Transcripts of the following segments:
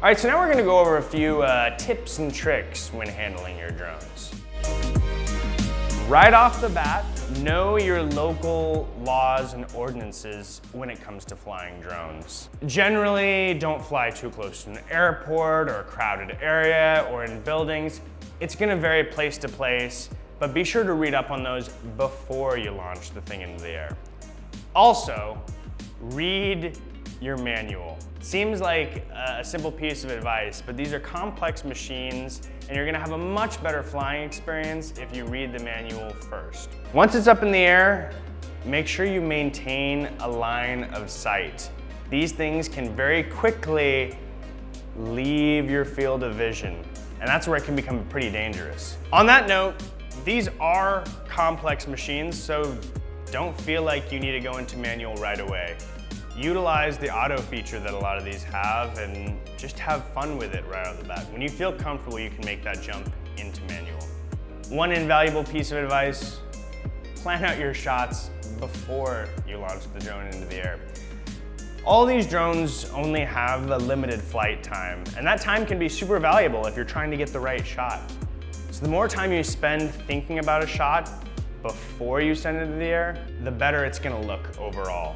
All right, so now we're gonna go over a few tips and tricks when handling your drones. Right off the bat, know your local laws and ordinances when it comes to flying drones. Generally, don't fly too close to an airport or a crowded area or in buildings. It's gonna vary place to place, but be sure to read up on those before you launch the thing into the air. Also, read your manual. Seems like a simple piece of advice, but these are complex machines and you're gonna have a much better flying experience if you read the manual first. Once it's up in the air, make sure you maintain a line of sight. These things can very quickly leave your field of vision, and that's where it can become pretty dangerous. On that note, these are complex machines, so don't feel like you need to go into manual right away. Utilize the auto feature that a lot of these have and just have fun with it right out of the bat. When you feel comfortable, you can make that jump into manual. One invaluable piece of advice, plan out your shots before you launch the drone into the air. All these drones only have a limited flight time, and that time can be super valuable if you're trying to get the right shot. So the more time you spend thinking about a shot before you send it into the air, the better it's gonna look overall.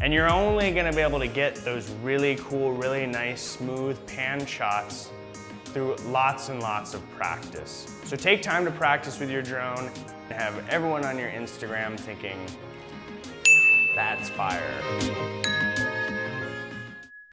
And you're only gonna be able to get those really cool, really nice, smooth pan shots through lots and lots of practice. So take time to practice with your drone and have everyone on your Instagram thinking, that's fire.